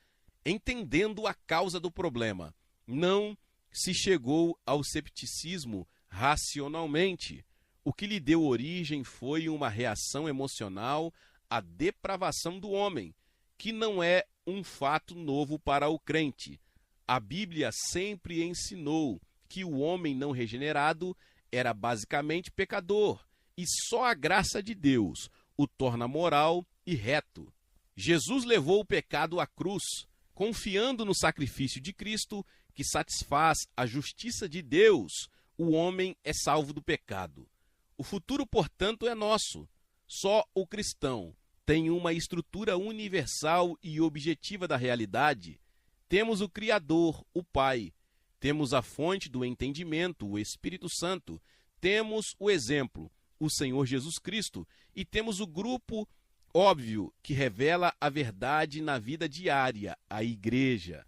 Entendendo a causa do problema, não se chegou ao cepticismo racionalmente. O que lhe deu origem foi uma reação emocional à depravação do homem, que não é um fato novo para o crente. A Bíblia sempre ensinou que o homem não regenerado era basicamente pecador, e só a graça de Deus o torna moral e reto. Jesus levou o pecado à cruz, confiando no sacrifício de Cristo, que satisfaz a justiça de Deus. O homem é salvo do pecado. O futuro, portanto, é nosso. Só o cristão tem uma estrutura universal e objetiva da realidade. Temos o Criador, o Pai. Temos a fonte do entendimento, o Espírito Santo. Temos o exemplo, o Senhor Jesus Cristo. E temos o grupo óbvio que revela a verdade na vida diária, a Igreja.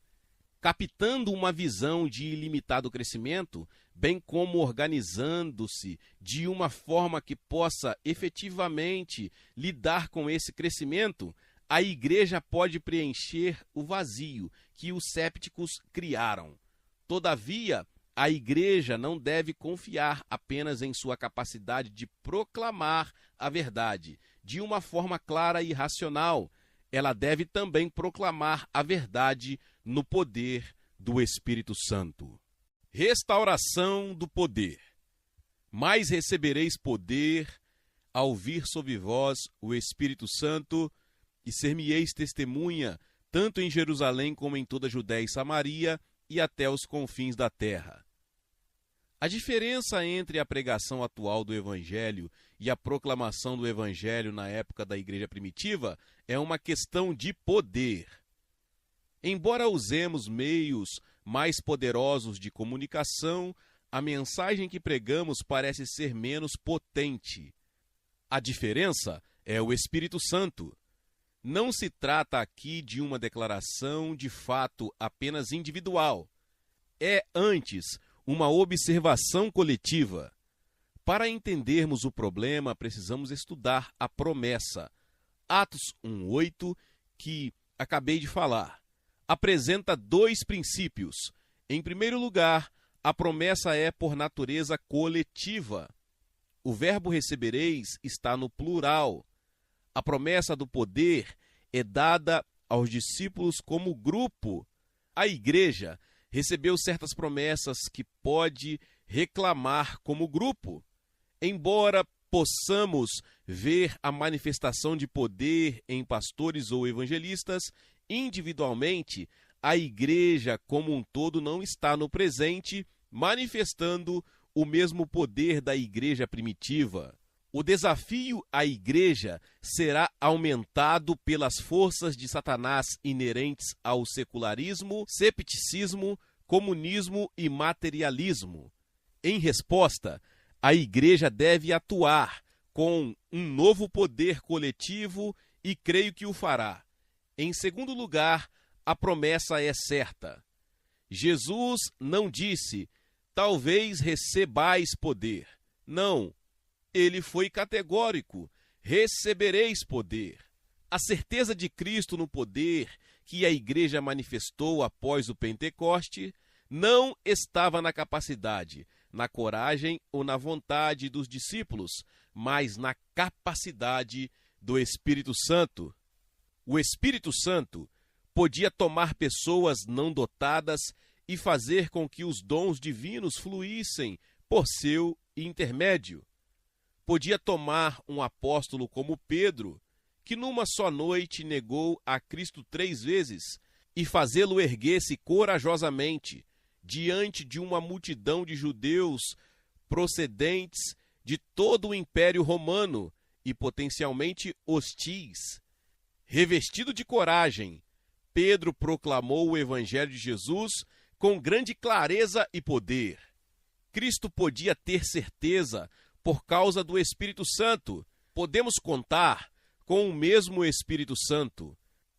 Captando uma visão de ilimitado crescimento, bem como organizando-se de uma forma que possa efetivamente lidar com esse crescimento, a Igreja pode preencher o vazio que os cépticos criaram. Todavia, A igreja não deve confiar apenas em sua capacidade de proclamar a verdade de uma forma clara e racional. Ela deve também proclamar a verdade no poder do Espírito Santo. Restauração do poder. Mas recebereis poder ao vir sobre vós o Espírito Santo, e ser-me-eis testemunha, tanto em Jerusalém como em toda a Judéia e Samaria, e até os confins da terra. A diferença entre a pregação atual do Evangelho e a proclamação do Evangelho na época da igreja primitiva é uma questão de poder. Embora usemos meios mais poderosos de comunicação, a mensagem que pregamos parece ser menos potente. A diferença é o Espírito Santo. Não se trata aqui de uma declaração de fato apenas individual. É, antes, uma observação coletiva. Para entendermos o problema, precisamos estudar a promessa. Atos 1:8, que acabei de falar, apresenta dois princípios. Em primeiro lugar, a promessa é por natureza coletiva. O verbo recebereis está no plural. A promessa do poder é dada aos discípulos como grupo. A igreja recebeu certas promessas que pode reclamar como grupo. Embora possamos ver a manifestação de poder em pastores ou evangelistas, individualmente, a igreja como um todo não está no presente, manifestando o mesmo poder da igreja primitiva. O desafio à igreja será aumentado pelas forças de Satanás inerentes ao secularismo, cepticismo, comunismo e materialismo. Em resposta, a igreja deve atuar com um novo poder coletivo e creio que o fará. Em segundo lugar, a promessa é certa. Jesus não disse, talvez recebais poder. Não. Ele foi categórico, recebereis poder. A certeza de Cristo no poder que a igreja manifestou após o Pentecoste não estava na capacidade, na coragem ou na vontade dos discípulos, mas na capacidade do Espírito Santo. O Espírito Santo podia tomar pessoas não dotadas e fazer com que os dons divinos fluíssem por seu intermédio. Podia tomar um apóstolo como Pedro, que numa só noite negou a Cristo 3 vezes, e fazê-lo erguer-se corajosamente diante de uma multidão de judeus procedentes de todo o Império Romano e potencialmente hostis. Revestido de coragem, Pedro proclamou o Evangelho de Jesus com grande clareza e poder. Cristo podia ter certeza por causa do Espírito Santo. Podemos contar com o mesmo Espírito Santo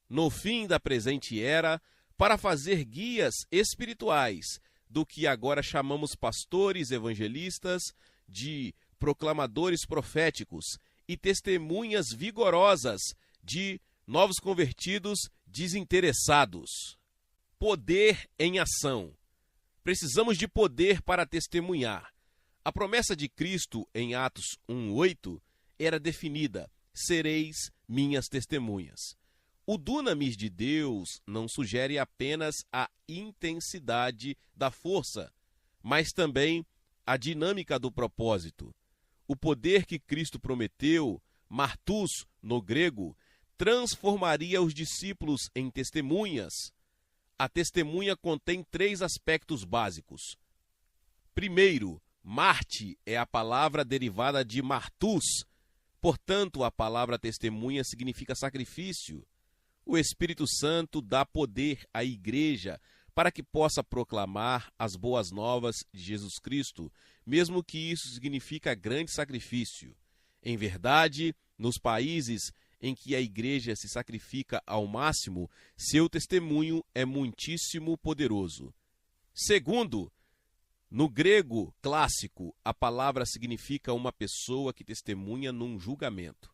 no fim da presente era para fazer guias espirituais do que agora chamamos pastores evangelistas, de proclamadores proféticos e testemunhas vigorosas de novos convertidos desinteressados. Poder em ação. Precisamos de poder para testemunhar. A promessa de Cristo em Atos 1:8 era definida: sereis minhas testemunhas. O dunamis de Deus não sugere apenas a intensidade da força, mas também a dinâmica do propósito. O poder que Cristo prometeu, martus no grego, transformaria os discípulos em testemunhas. A testemunha contém 3 aspectos básicos. Primeiro, Marte é a palavra derivada de martus, portanto, a palavra testemunha significa sacrifício. O Espírito Santo dá poder à igreja para que possa proclamar as boas novas de Jesus Cristo, mesmo que isso significa grande sacrifício. Em verdade, nos países em que a igreja se sacrifica ao máximo, seu testemunho é muitíssimo poderoso. Segundo, no grego clássico, a palavra significa uma pessoa que testemunha num julgamento.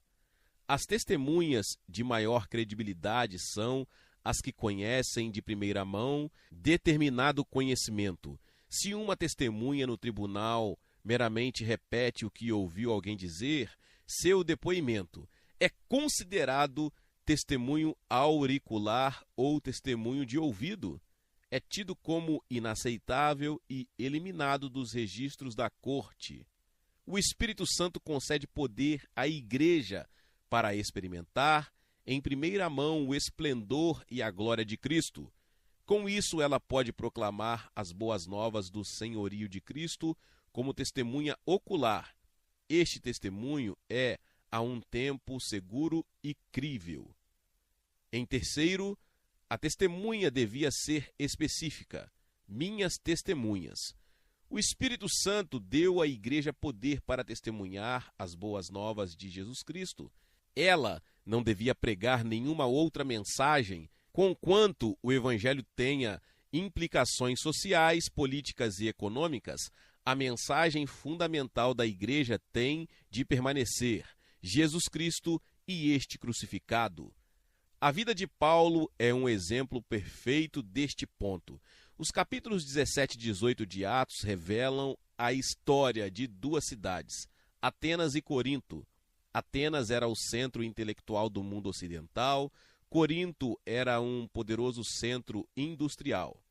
As testemunhas de maior credibilidade são as que conhecem de primeira mão determinado conhecimento, Se uma testemunha no tribunal meramente repete o que ouviu alguém dizer, seu depoimento é considerado testemunho auricular ou testemunho de ouvido. É tido como inaceitável e eliminado dos registros da corte. O Espírito Santo concede poder à Igreja para experimentar, em primeira mão, o esplendor e a glória de Cristo. Com isso, ela pode proclamar as boas novas do senhorio de Cristo como testemunha ocular. Este testemunho é, a um tempo, seguro e crível. Em terceiro, a testemunha devia ser específica. Minhas testemunhas. O Espírito Santo deu à Igreja poder para testemunhar as boas novas de Jesus Cristo. Ela não devia pregar nenhuma outra mensagem, conquanto o Evangelho tenha implicações sociais, políticas e econômicas. A mensagem fundamental da Igreja tem de permanecer: Jesus Cristo e este crucificado. A vida de Paulo é um exemplo perfeito deste ponto. Os capítulos 17 e 18 de Atos revelam a história de duas cidades, Atenas e Corinto. Atenas era o centro intelectual do mundo ocidental, Corinto era um poderoso centro industrial.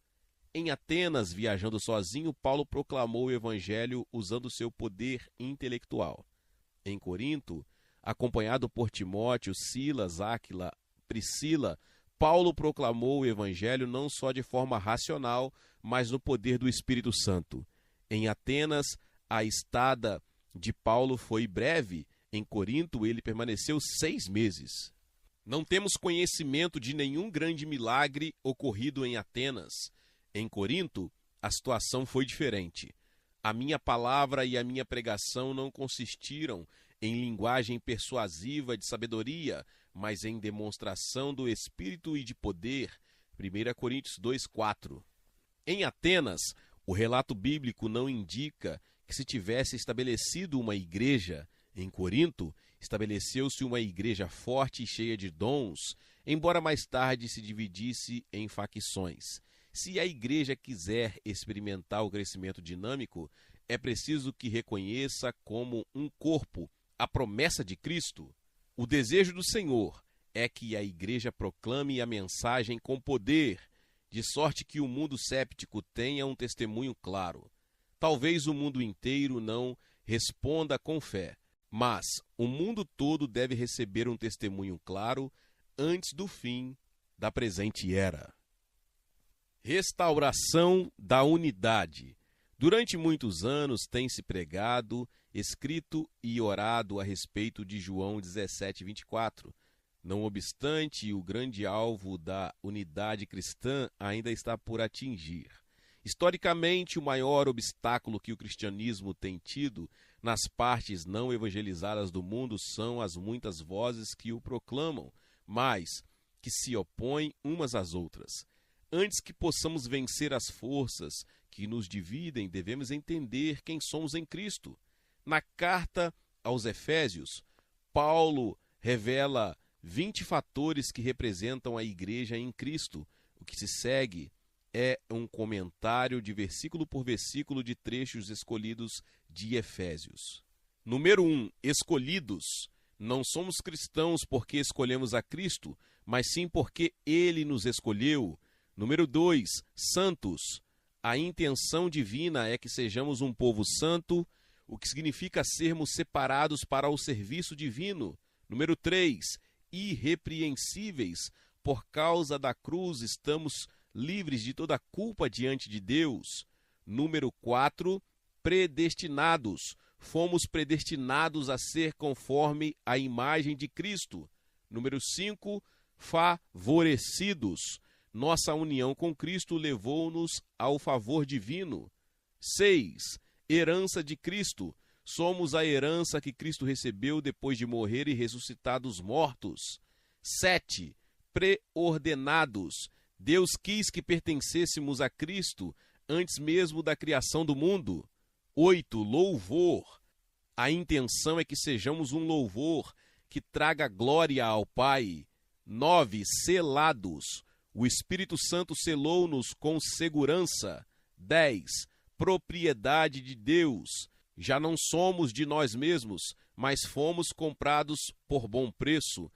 Em Atenas, viajando sozinho, Paulo proclamou o evangelho usando seu poder intelectual. Em Corinto, acompanhado por Timóteo, Silas, Áquila, Priscila, Paulo proclamou o evangelho não só de forma racional, mas no poder do Espírito Santo. Em Atenas, a estada de Paulo foi breve. Em Corinto, ele permaneceu 6 meses. Não temos conhecimento de nenhum grande milagre ocorrido em Atenas. Em Corinto, a situação foi diferente. A minha palavra e a minha pregação não consistiram em linguagem persuasiva de sabedoria, mas em demonstração do Espírito e de poder. 1 Coríntios 2:4. Em Atenas, o relato bíblico não indica que se tivesse estabelecido uma igreja. Em Corinto, estabeleceu-se uma igreja forte e cheia de dons, embora mais tarde se dividisse em facções. Se a igreja quiser experimentar o crescimento dinâmico, é preciso que reconheça como um corpo a promessa de Cristo. O desejo do Senhor é que a igreja proclame a mensagem com poder, de sorte que o mundo séptico tenha um testemunho claro. Talvez o mundo inteiro não responda com fé, mas o mundo todo deve receber um testemunho claro antes do fim da presente era. Restauração da unidade. Durante muitos anos tem-se pregado, escrito e orado a respeito de João 17:24. Não obstante, o grande alvo da unidade cristã ainda está por atingir. Historicamente, o maior obstáculo que o cristianismo tem tido nas partes não evangelizadas do mundo são as muitas vozes que o proclamam, mas que se opõem umas às outras. Antes que possamos vencer as forças que nos dividem, devemos entender quem somos em Cristo. Na carta aos Efésios, Paulo revela 20 fatores que representam a igreja em Cristo. O que se segue é um comentário de versículo por versículo de trechos escolhidos de Efésios. Número 1. Escolhidos. Não somos cristãos porque escolhemos a Cristo, mas sim porque Ele nos escolheu. Número 2. Santos. A intenção divina é que sejamos um povo santo, o que significa sermos separados para o serviço divino. Número 3. Irrepreensíveis. Por causa da cruz estamos livres de toda culpa diante de Deus. Número 4. Predestinados. Fomos predestinados a ser conforme a imagem de Cristo. Número 5. Favorecidos. Nossa união com Cristo levou-nos ao favor divino. 6. Herança de Cristo. Somos a herança que Cristo recebeu depois de morrer e ressuscitar dos mortos. 7. Preordenados. Deus quis que pertencêssemos a Cristo antes mesmo da criação do mundo. 8. Louvor. A intenção é que sejamos um louvor que traga glória ao Pai. 9. Selados. O Espírito Santo selou-nos com segurança. 10. propriedade de Deus. Já não somos de nós mesmos, mas fomos comprados por bom preço.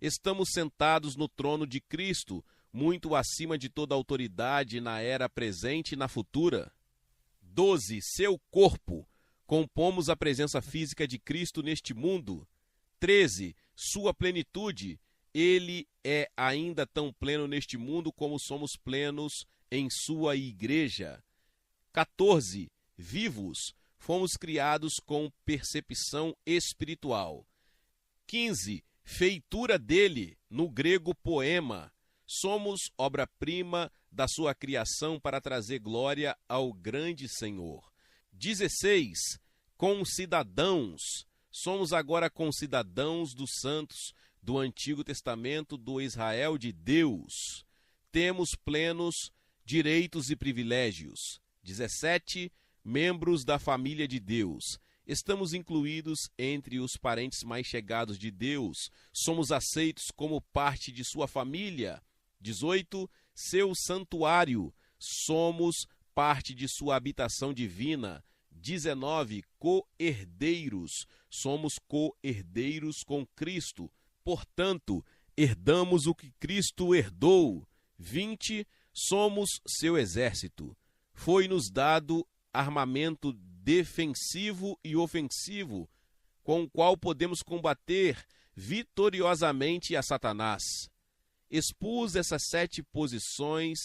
Estamos sentados no trono de Cristo, muito acima de toda autoridade na era presente e na futura. 12. Seu corpo. Compomos a presença física de Cristo neste mundo. 13. Sua plenitude. Ele é ainda tão pleno neste mundo como somos plenos em sua igreja. 14. Vivos. Fomos criados com percepção espiritual. 15. Feitura dele, no grego poema. Somos obra-prima da sua criação para trazer glória ao grande Senhor. 16. Concidadãos. Somos agora concidadãos dos santos do Antigo Testamento do Israel de Deus. Temos plenos direitos e privilégios. 17. Membros da família de Deus. Estamos incluídos entre os parentes mais chegados de Deus. Somos aceitos como parte de sua família. 18. Seu santuário. Somos parte de sua habitação divina. 19. Co-herdeiros. Somos co-herdeiros com Cristo. Portanto, herdamos o que Cristo herdou. 20. Somos seu exército. Foi-nos dado armamento defensivo e ofensivo, com o qual podemos combater vitoriosamente a Satanás. Expus essas 7 posições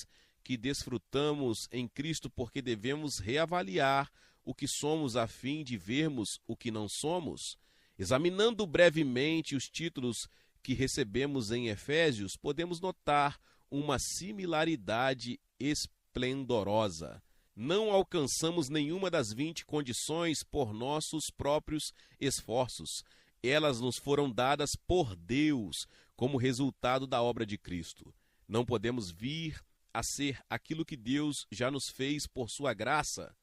que desfrutamos em Cristo porque devemos reavaliar o que somos a fim de vermos o que não somos. Examinando brevemente os títulos que recebemos em Efésios, podemos notar uma similaridade esplendorosa. Não alcançamos nenhuma das 20 condições por nossos próprios esforços. Elas nos foram dadas por Deus como resultado da obra de Cristo. Não podemos vir a ser aquilo que Deus já nos fez por sua graça.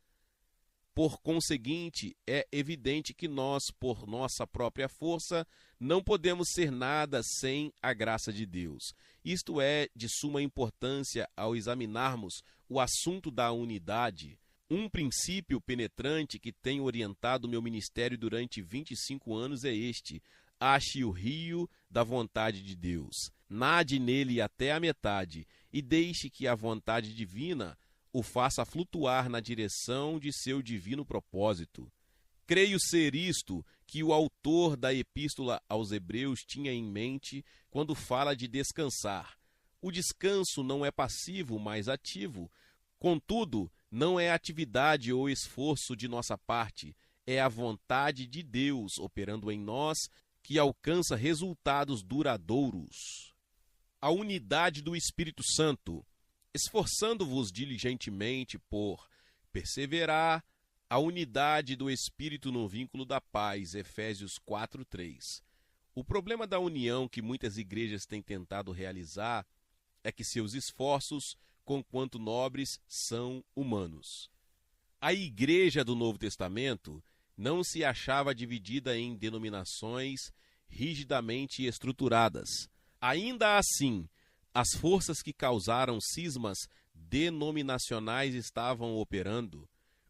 Por conseguinte, é evidente que nós, por nossa própria força, não podemos ser nada sem a graça de Deus. Isto é de suma importância ao examinarmos o assunto da unidade. Um princípio penetrante que tem orientado o meu ministério durante 25 anos é este: ache o rio da vontade de Deus, nade nele até a metade e deixe que a vontade divina o faça flutuar na direção de seu divino propósito. Creio ser isto que o autor da Epístola aos Hebreus tinha em mente quando fala de descansar. O descanso não é passivo, mas ativo. Contudo, não é atividade ou esforço de nossa parte, é a vontade de Deus operando em nós que alcança resultados duradouros. A unidade do Espírito Santo. Esforçando-vos diligentemente por perseverar a unidade do Espírito no vínculo da paz, Efésios 4:3. O problema da união que muitas igrejas têm tentado realizar é que seus esforços, conquanto nobres, são humanos. A igreja do Novo Testamento não se achava dividida em denominações rigidamente estruturadas. Ainda assim, as forças que causaram cismas denominacionais estavam operando.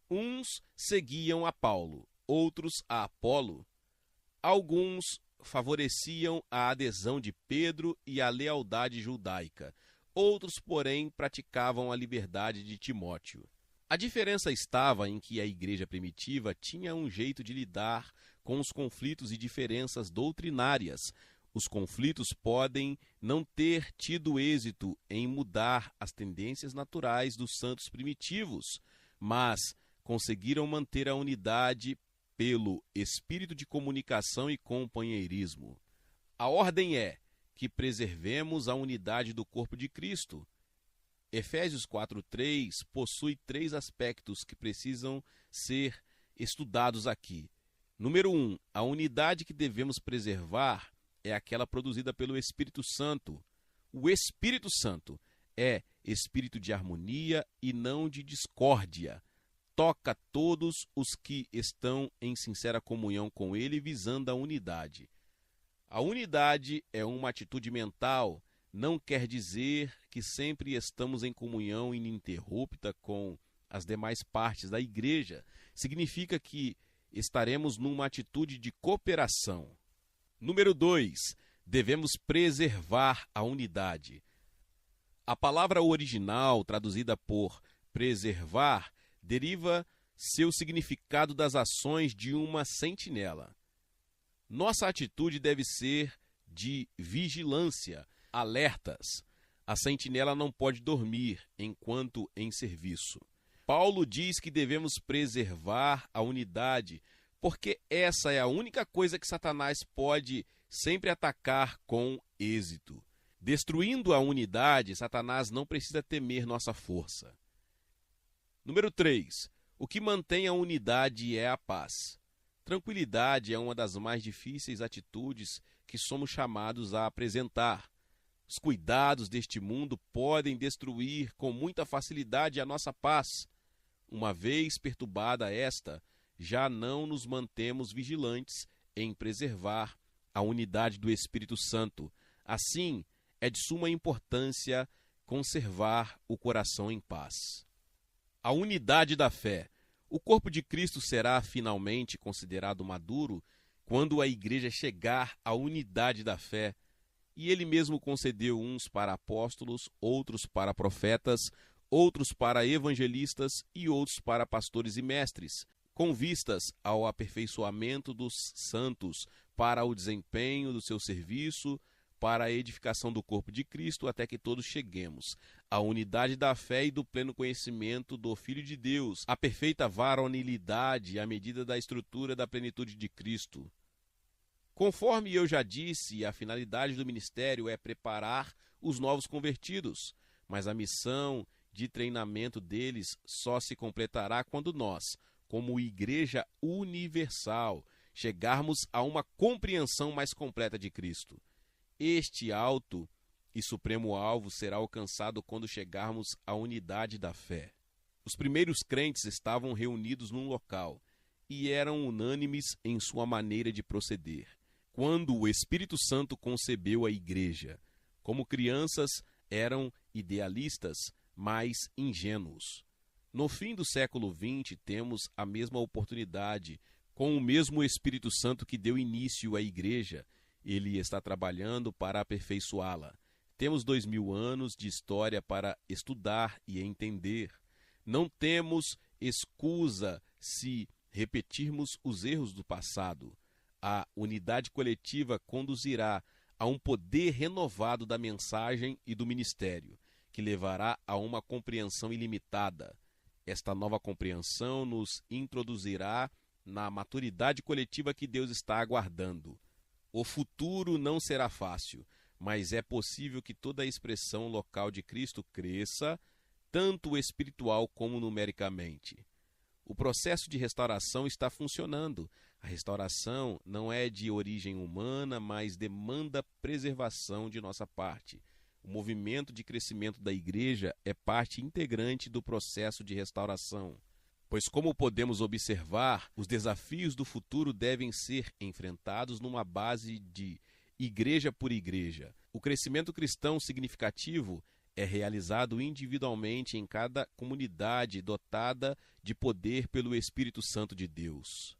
Uns seguiam a Paulo, outros a Apolo. Alguns favoreciam a adesão de Pedro e a lealdade judaica. Outros, porém, praticavam a liberdade de Timóteo. A diferença estava em que a igreja primitiva tinha um jeito de lidar com os conflitos e diferenças doutrinárias. Os conflitos podem não ter tido êxito em mudar as tendências naturais dos santos primitivos, mas conseguiram manter a unidade pelo espírito de comunicação e companheirismo. A ordem é que preservemos a unidade do corpo de Cristo. Efésios 4:3 possui 3 aspectos que precisam ser estudados aqui. Número 1, a unidade que devemos preservar é aquela produzida pelo Espírito Santo. O Espírito Santo é espírito de harmonia e não de discórdia. Toca todos os que estão em sincera comunhão com ele, visando a unidade. A unidade é uma atitude mental, não quer dizer que sempre estamos em comunhão ininterrupta com as demais partes da igreja, significa que estaremos numa atitude de cooperação. Número 2, devemos preservar a unidade. A palavra original, traduzida por preservar, deriva seu significado das ações de uma sentinela. Nossa atitude deve ser de vigilância, alertas. A sentinela não pode dormir enquanto em serviço. Paulo diz que devemos preservar a unidade, porque essa é a única coisa que Satanás pode sempre atacar com êxito. Destruindo a unidade, Satanás não precisa temer nossa força. Número 3. O que mantém a unidade é a paz. Tranquilidade é uma das mais difíceis atitudes que somos chamados a apresentar. Os cuidados deste mundo podem destruir com muita facilidade a nossa paz. Uma vez perturbada esta, já não nos mantemos vigilantes em preservar a unidade do Espírito Santo. Assim, é de suma importância conservar o coração em paz. A unidade da fé. O corpo de Cristo será finalmente considerado maduro quando a igreja chegar à unidade da fé. E ele mesmo concedeu uns para apóstolos, outros para profetas, outros para evangelistas e outros para pastores e mestres, com vistas ao aperfeiçoamento dos santos, para o desempenho do seu serviço, para a edificação do corpo de Cristo, até que todos cheguemos à unidade da fé e do pleno conhecimento do Filho de Deus, à perfeita varonilidade à medida da estrutura da plenitude de Cristo. Conforme eu já disse, a finalidade do ministério é preparar os novos convertidos, mas a missão de treinamento deles só se completará quando nós, como Igreja Universal, chegarmos a uma compreensão mais completa de Cristo. Este alto e supremo alvo será alcançado quando chegarmos à unidade da fé. Os primeiros crentes estavam reunidos num local e eram unânimes em sua maneira de proceder. Quando o Espírito Santo concebeu a igreja, como crianças eram idealistas, mas ingênuos. No fim do século XX, temos a mesma oportunidade, com o mesmo Espírito Santo que deu início à igreja. Ele está trabalhando para aperfeiçoá-la. Temos 2000 anos de história para estudar e entender. Não temos escusa se repetirmos os erros do passado. A unidade coletiva conduzirá a um poder renovado da mensagem e do ministério, que levará a uma compreensão ilimitada. Esta nova compreensão nos introduzirá na maturidade coletiva que Deus está aguardando. O futuro não será fácil, mas é possível que toda a expressão local de Cristo cresça, tanto espiritual como numericamente. O processo de restauração está funcionando. A restauração não é de origem humana, mas demanda preservação de nossa parte. O movimento de crescimento da igreja é parte integrante do processo de restauração. Pois, como podemos observar, os desafios do futuro devem ser enfrentados numa base de igreja por igreja. O crescimento cristão significativo é realizado individualmente em cada comunidade dotada de poder pelo Espírito Santo de Deus.